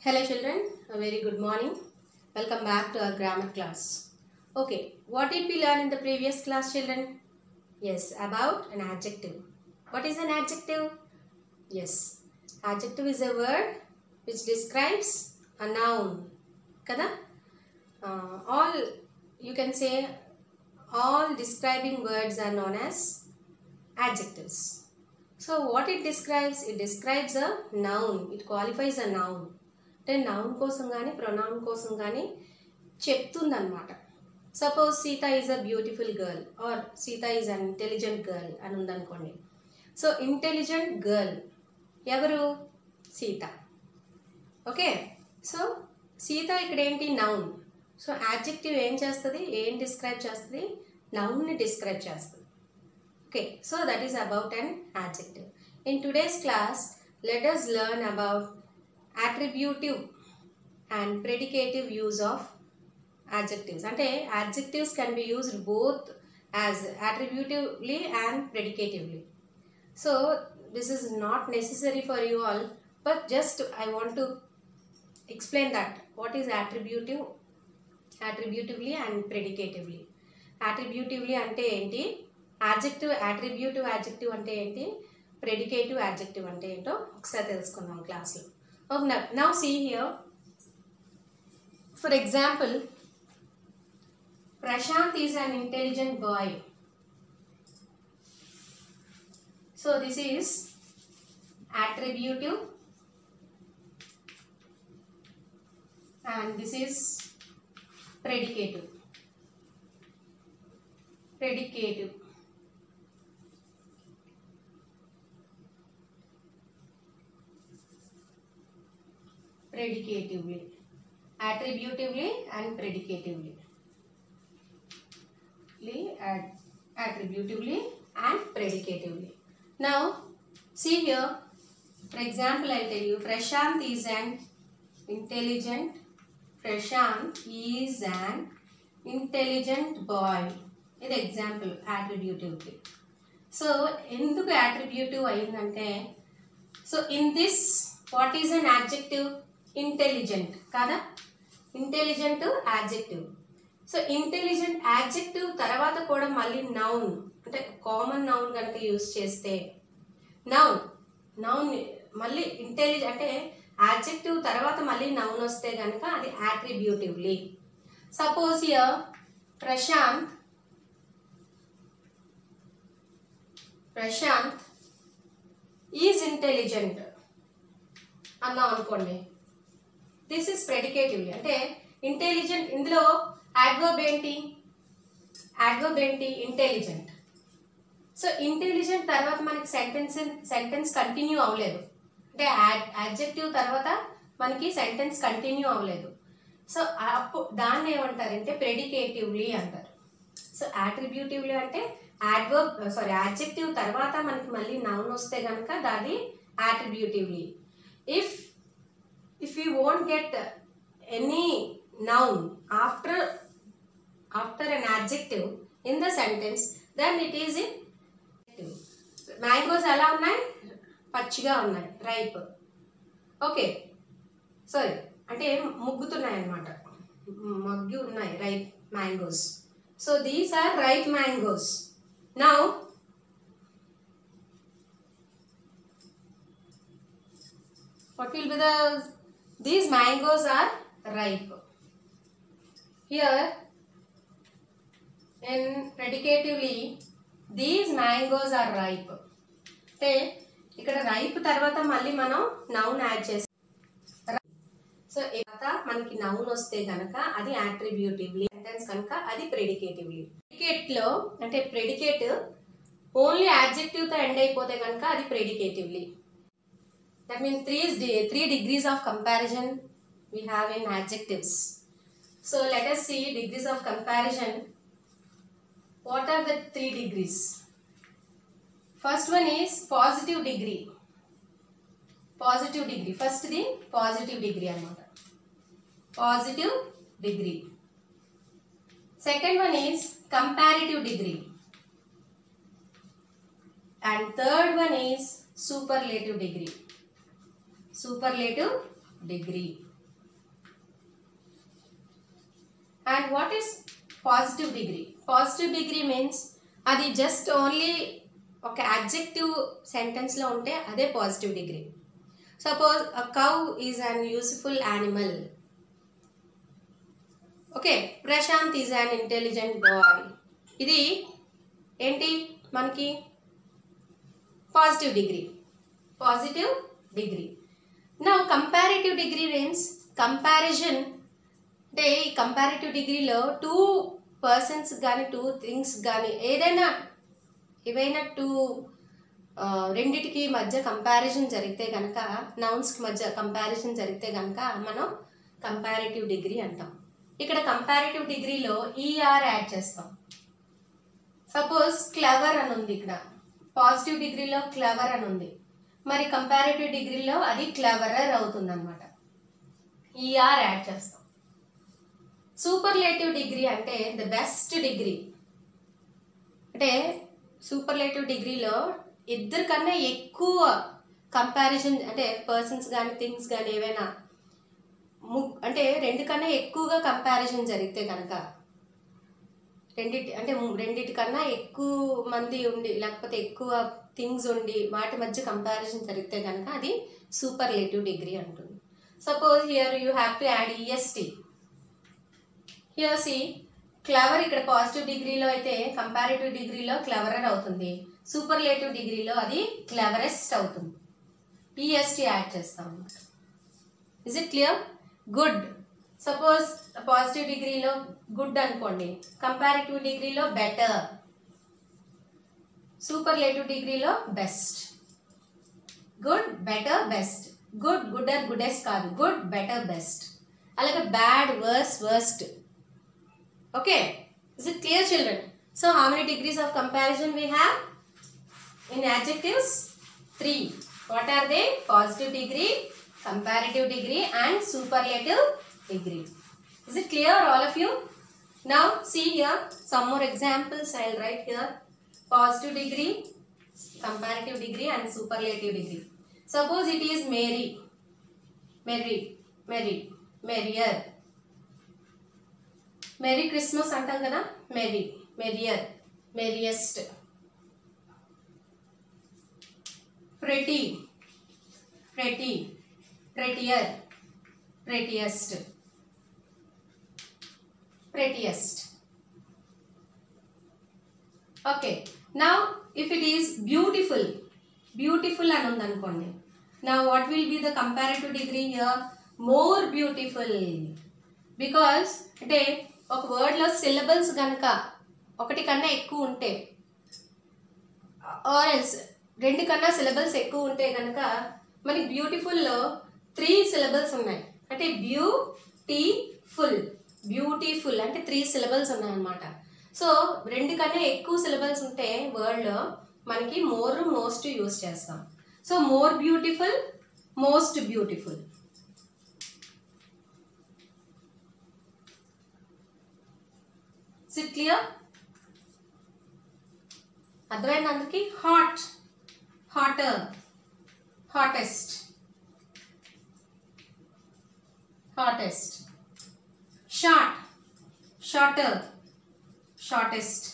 Hello children, a very good morning. Welcome back to our grammar class. Okay, what did we learn in the previous class children? Yes, about an adjective. What is an adjective? Yes, adjective is a word which describes a noun. Kada? All you can say all describing words are known as adjectives. So what it describes? It describes a noun. It qualifies a noun. అంటే noun కోసం కానీ pronoun కోసం కానీ చెప్తుందన్నమాట. Suppose Sita is a beautiful girl or Sita is an intelligent girl అని ఉందనుకోండి. So intelligent girl ఎవరు? Sita. Okay, so Sita ఇక్కడ ఏంటి? నౌన్. సో యాడ్జెక్టివ్ ఏం చేస్తుంది? ఏం డిస్క్రైబ్ చేస్తుంది? నౌన్ని డిస్క్రైబ్ చేస్తుంది. Okay, so that is about an adjective. In today's class let us learn about attributive and predicative use of adjectives. Ante adjectives can be used both as attributively and predicatively. So this is not necessary for you all, but just I want to explain that what is attributive, attributively and predicatively. Attributively ante enti, adjective attributive adjective ante enti, predicative adjective ante ento okkasari telusukundam class lo. Okay, now see here. For example, Prashant is an intelligent boy. So this is attributive and this is predicative. Predicative. Predicatively, attributively and predicatively. Attributively and predicatively. Now see here, for example I tell you Prashant is an intelligent. Prashant is an intelligent boy. ఇది example attributively. So ఎందుకు attributive అయిందంటే, so in this what is an adjective? Intelligent కదా, intelligent adjective. So intelligent adjective తర్వాత కూడా మళ్ళీ noun అంటే common noun కనుక use చేస్తే నౌన్ మళ్ళీ ఇంటెలిజెంట్ అంటే యాడ్జెక్టివ్ తర్వాత మళ్ళీ నౌన్ వస్తే కనుక అది attributively. Suppose here Prashant is intelligent అన్నాం అనుకోండి, దిస్ ఇస్ ప్రెడికేటివ్లీ. అంటే ఇంటెలిజెంట్, ఇందులో యాడ్వర్బ్ ఏంటి? ఇంటెలిజెంట్. సో ఇంటెలిజెంట్ తర్వాత మనకి సెంటెన్స్ కంటిన్యూ అవ్వలేదు, అంటే యాడ్జెక్టివ్ తర్వాత మనకి సెంటెన్స్ కంటిన్యూ అవ్వలేదు. సో అప్పుడు దాన్ని ఏమంటారంటే ప్రెడికేటివ్లీ అంటారు. సో అట్రిబ్యూటివ్లీ అంటే యాడ్జెక్టివ్ తర్వాత మనకి మళ్ళీ నౌన్ వస్తే కనుక దాన్ని అట్రిబ్యూటివ్లీ. If you won't get any noun after an adjective in the sentence, then it is in adjective. Mangoes ఎలా ఉన్నాయి? పచ్చిగా ఉన్నాయి, రైప్. ఓకే, సారీ అంటే ముగ్గుతున్నాయి అన్నమాట, మగ్గి ఉన్నాయి, ripe mangoes. So these are ripe mangoes. Now what will be these mangoes are ripe. Here in predicatively these mangoes are ripe. అంటే ఇక్కడ రైప్ తర్వాత మళ్ళీ మనం నౌన్ యాడ్ చేస్తాం. సో తర్వాత మనకి నౌన్ వస్తే కనుక అది అట్రిబ్యూటివ్లీ, సెంటెన్స్ కనుక అది ప్రెడికేటివ్లీ. ప్రెడికేట్లో అంటే ప్రెడికేట్ ఓన్లీ యాడ్జెక్టివ్తో ఎండ్ అయిపోతే కనుక అది ప్రెడికేటివ్లీ. That means three degrees of comparison we have in adjectives. So let us see degrees of comparison. What are the 3 degrees? First one is positive degree. Positive degree. First the positive degree anamata. Positive degree. Second one is comparative degree. And third one is superlative degree. Superlative degree. And what is positive degree? Positive degree means అది just only ఒక adjective సెంటెన్స్లో ఉంటే అదే positive degree. Suppose a cow is an useful animal. Okay, Prashant is an intelligent boy. ఇది ఏంటి మనకి positive degree. Positive degree. Now comparative degree means comparison. అంటే ఈ కంపారిటివ్ డిగ్రీలో టూ పర్సన్స్ కానీ టూ థింగ్స్ కానీ ఏవైనా టూ రెండిటికి మధ్య కంపారిజన్ జరిగితే కనుక, నౌన్స్కి మధ్య కంపారిజన్ జరిగితే కనుక మనం కంపారిటివ్ డిగ్రీ అంటాం. ఇక్కడ కంపారిటివ్ డిగ్రీలో ఈఆర్ యాడ్ చేస్తాం. సపోజ్ క్లవర్ అని ఉంది, ఇక్కడ పాజిటివ్ డిగ్రీలో క్లవర్ అని ఉంది, మరి కంపారిటివ్ డిగ్రీలో అది క్లవరర్ అవుతుంది అనమాట. ఈఆర్ యాడ్ చేస్తాం. సూపర్లేటివ్ డిగ్రీ అంటే ద బెస్ట్ డిగ్రీ. అంటే సూపర్లేటివ్ డిగ్రీలో ఇద్దరికన్నా ఎక్కువ కంపారిజన్, అంటే పర్సన్స్ కానీ థింగ్స్ కానీ ఏవైనా అంటే రెండు కన్నా ఎక్కువగా కంపారిజన్ జరిగితే కనుక, రెండిటికన్నా ఎక్కువ మంది ఉండి లేకపోతే ఎక్కువ థింగ్స్ ఉండి వాటి మధ్య కంపారిజన్ జరిగితే కనుక అది సూపర్లేటివ్ డిగ్రీ అంటుంది. Suppose here you have to add EST. Here see clever ఇక్కడ పాజిటివ్ డిగ్రీలో అయితే కంపారిటివ్ డిగ్రీలో క్లవరర్ అవుతుంది, సూపర్లేటివ్ డిగ్రీలో అది క్లవరెస్ట్ అవుతుంది. ఈఎస్టీ యాడ్ చేస్తాం. Is it clear? Good. Suppose positive డిగ్రీలో గుడ్ అనుకోండి, కంపారిటివ్ డిగ్రీలో బెటర్, సూపర్లేటివ్ డిగ్రీలో best. Good, better, best. Good, gooder, goodest కాదు, గుడ్, బెటర్, బెస్ట్. అలాగే bad, worse, worst. Okay, is it clear, children? So how many degrees of comparison we have in adjectives? 3. What are they? Positive degree, comparative degree and superlative degree. Is it clear, all of you? Now see here some more examples I will write here. Positive degree, comparative degree and superlative degree. Suppose it is Mary, Mary, Mary, merrier. Merry Christmas అంటాం కదా, merry, merrier, merriest. Pretty, pretty, prettier, prettiest, prettiest. Okay, now if it is beautiful, beautiful అని ఉంది అనుకోండి. Now what will be the comparative degree here? More beautiful. Because అంటే ఒక వర్డ్లో syllables కనుక ఒకటి కన్నా ఎక్కువ ఉంటే, ఆర్ ఎల్స్ రెండు కన్నా సిలబల్స్ ఎక్కువ ఉంటే కనుక మనకి బ్యూటిఫుల్లో 3 సిలబల్స్ ఉన్నాయి. అంటే బ్యూటిఫుల్, బ్యూటిఫుల్ అంటే 3 సిలబల్స్ ఉన్నాయన్నమాట. సో రెండు కన్నా ఎక్కువ సిలబల్స్ ఉంటే వర్డ్లో మనకి మోర్, మోస్ట్ యూజ్ చేస్తాం. So more beautiful, most beautiful. Is it clear? అర్థమైంది అందరికి? Hot, hotter, hottest, hottest. Short, shorter, shortest.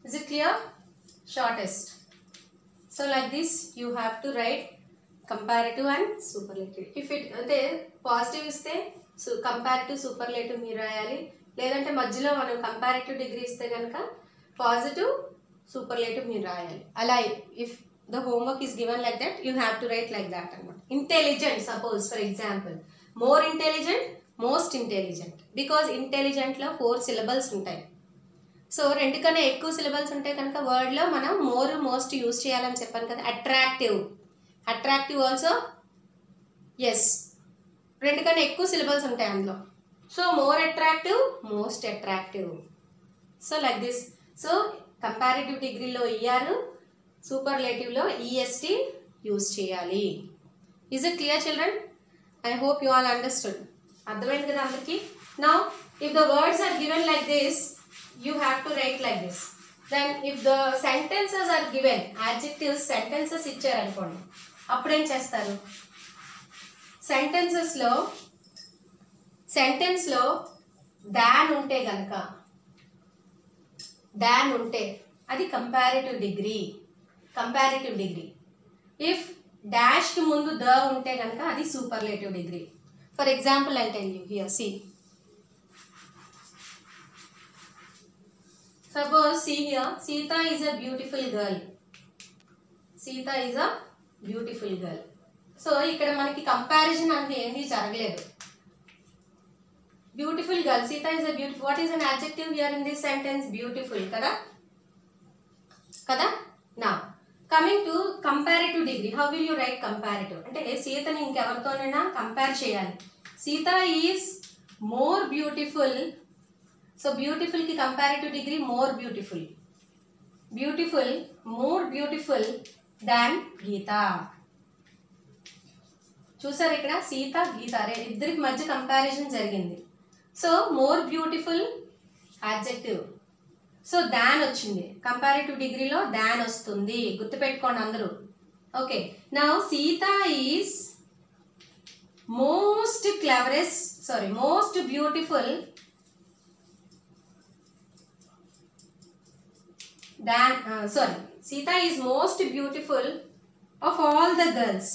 Is it clear? Shortest. So like this you have to write comparative and superlative. If it అంటే positive ఇస్తే comparative, superlative మీరు రాయాలి. లేదంటే మధ్యలో మనం comparative degree ఇస్తే కనుక పాజిటివ్, సూపర్లేటివ్ మీరు రాయాలి. అలా if the homework is given like that you have to write like that అన్నమాట. Intelligent, suppose for example more intelligent, most intelligent. Because ఇంటెలిజెంట్లో 4 సిలబల్స్ ఉంటాయి. సో రెండు కన్నా ఎక్కువ సిలబల్స్ ఉంటే కనుక వర్డ్లో మనం మోర్, మోస్ట్ యూజ్ చేయాలని చెప్పాను కదా. అట్రాక్టివ్, అట్రాక్టివ్ ఆల్సో ఎస్, రెండు కన్నా ఎక్కువ సిలబల్స్ ఉంటాయి అందులో. So more attractive, most attractive. So like this. So comparative డిగ్రీలో ఈఆర్, సూపర్లేటివ్లో ఈఎస్టీ యూజ్ చేయాలి. Is it clear children? I hope you all understood. అర్థమైంది కదా అందరికీ? Now if the words are given like this you have to write like this. Then if the sentences are given, adjectives sentences ఇచ్చారు అనుకోండి, అప్పుడు ఏం చేస్తారు? సెంటెన్స్లో దాన్ ఉంటే గనక అది కంపారిటివ్ డిగ్రీ. ఇఫ్ డాష్ కి ముందు ద ఉంటే గనక అది superlative degree. For example I tell you here, see, suppose see here, Sita is a beautiful girl. సో ఇక్కడ మనకి కంపారిజన్ అంటే ఏంటి జరగలేదు. Beautiful girl, Sita is a beautiful. What is an adjective here in this sentence? Beautiful కదా. Now coming to comparative degree. How will you write comparative? అంటే సీతని ఇంకెవరితోనైనా కంపేర్ చేయాలి. Sita is more beautiful. So beautiful కి comparative degree more beautiful. More beautiful than Geeta. చూసారు ఇక్కడ సీత గీత ఇద్దరికి మధ్య కంపారిజన్ జరిగింది. So more beautiful adjective. So than వచ్చింది. కంపారిటివ్ డిగ్రీలో దాన్ వస్తుంది, గుర్తుపెట్టుకోండి అందరూ. Okay, now Sita is most beautiful Sita is most beautiful of all the girls.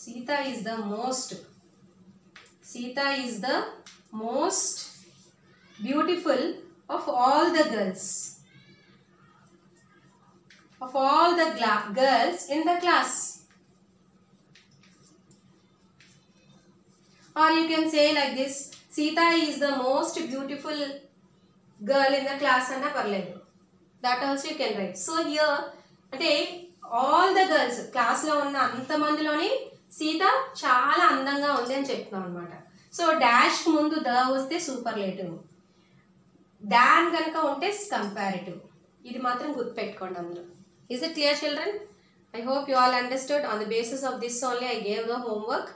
Sita is the most beautiful of all the girls. Of all the girls in the class. Or you can say like this, Sita is the most beautiful girl in the class అన్న పర్లేదు. That also you can write. So here అంటే all the girls, క్లాస్లో ఉన్న అంతమందిలోని సీత చాలా అందంగా ఉంది అని చెప్తున్నాం అనమాట. సో డాష్ ముందు ద వస్తే సూపర్లేటివ్, దాన్ కనుక ఉంటే కంపారిటివ్. ఇది మాత్రం గుర్తుపెట్టుకోండి అందరూ. Is it clear children? I hope you all understood. On the basis of this only I gave the homework.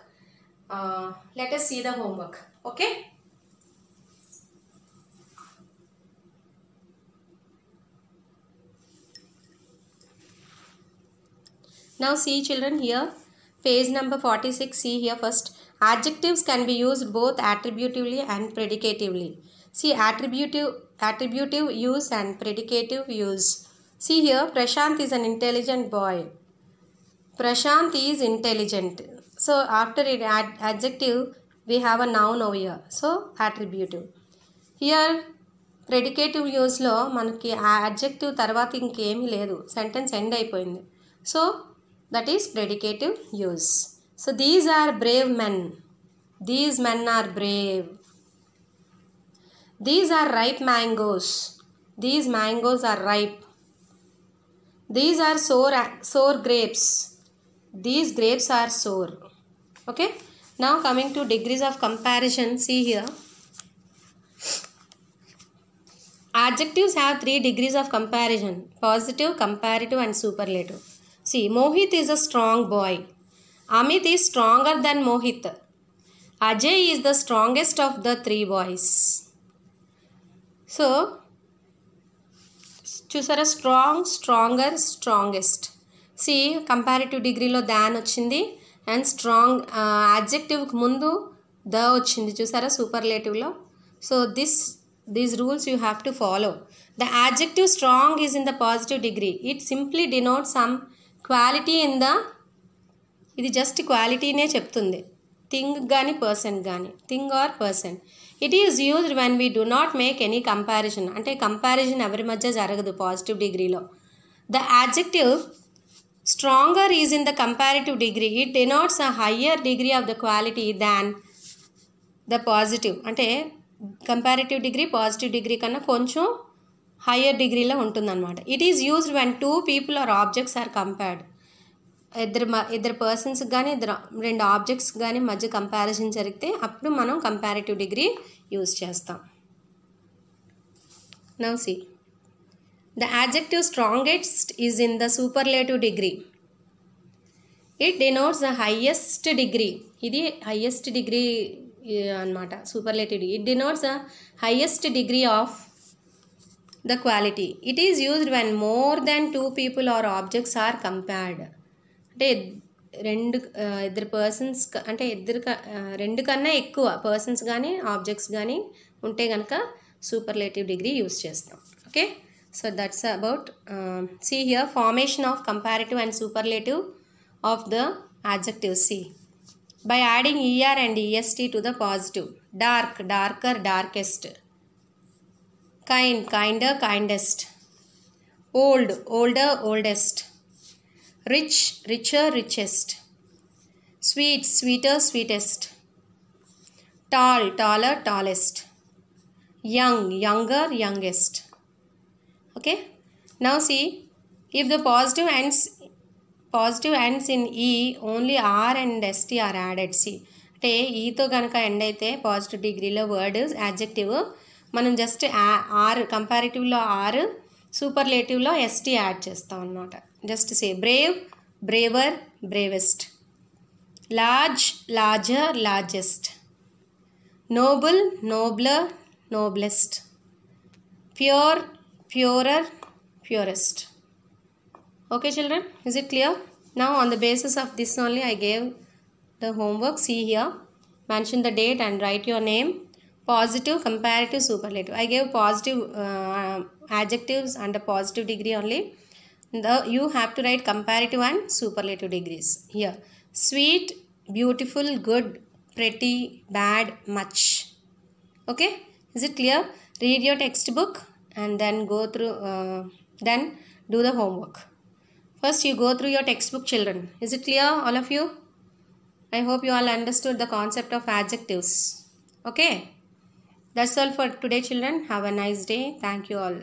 Let us see the homework. Okay. Now see children here, page number 46. See here first. Adjectives can be used both attributively and predicatively. See attributive use and predicative use. See here, Prashant is an intelligent boy. Prashant is intelligent. So after it adjective we have a noun over here. So attributive. Here predicative use లో మనకి adjective తర్వాత ఇంకేమీ లేదు, sentence end అయిపోయింది. So that is predicative use. So these are brave men. These men are brave. These are ripe mangoes. These mangoes are ripe. These are sour grapes. These grapes are sour. Okay. Now coming to degrees of comparison. See here. Adjectives have 3 degrees of comparison: positive, comparative and superlative. See, Mohit is a strong boy. Amit is stronger than Mohit. Ajay is the strongest of the 3 boys. So, చూసారా, strong, stronger, strongest. See comparative డిగ్రీలో than వచ్చింది and strong అడ్జెక్టివ్కి ముందు the వచ్చింది చూసారా సూపర్లేటివ్లో. So these rules you have to follow. The adjective strong is in the positive degree. It simply denotes some quality in the, ఇది just క్వాలిటీనే చెప్తుంది, thing కానీ person కానీ, thing or person. It is used when we do not make any comparison. అంటే comparison ఎవరి మధ్య జరగదు positive డిగ్రీలో. The adjective stronger is in the comparative degree. It denotes a higher degree of the quality than the positive. అంటే comparative degree positive degree కన్నా కొంచెం higher డిగ్రీలో ఉంటుందన్నమాట. It is used when 2 people or objects are compared. ఇద్దరు persons కానీ 2 objects కానీ మధ్య comparison జరిగితే అప్పుడు మనం కంపారిటివ్ డిగ్రీ యూజ్ చేస్తాం. Now see, the adjective strongest is in the superlative degree. It denotes the highest degree. ఇది highest degree అన్నమాట superlative. It denotes the highest degree of the quality. It is used when more than 2 people or objects are compared. అంటే ఇద్దరు persons అంటే రెండు కన్నా ఎక్కువ persons కానీ objects కానీ ఉంటే కనుక సూపర్లేటివ్ డిగ్రీ యూస్ చేస్తాం. Okay, so that's about see here formation of comparative and superlative of the adjectives. See, by adding er and est to the positive: dark, darker, darkest; kind, kinder, kindest; old, older, oldest; rich, richer, richest; sweet, sweeter, sweetest; tall, taller, tallest; young, younger, youngest. Okay, now see, if the positive ends in e, only r and st are added. See, అంటే ఈతో కనుక end అయితే positive డిగ్రీలో word adjective మనం just or కంపారిటివ్లో or సూపర్లేటివ్లో EST add చేస్తాం అన్నమాట. Just say brave, braver, bravest; large, larger, largest; noble, nobler, noblest; pure, purer, purest. Okay children, is it clear? Now on the basis of this only I gave the homework. See here, mention the date and write your name. Positive, comparative, superlative. I gave positive adjectives under positive degree only. You have to write comparative and superlative degrees here. Sweet, beautiful, good, pretty, bad, much. Okay, is it clear? Read your textbook and then go through then do the homework. First you go through your textbook children. Is it clear all of you? I hope you all understood the concept of adjectives. Okay, that's all for today children. Have a nice day. Thank you all.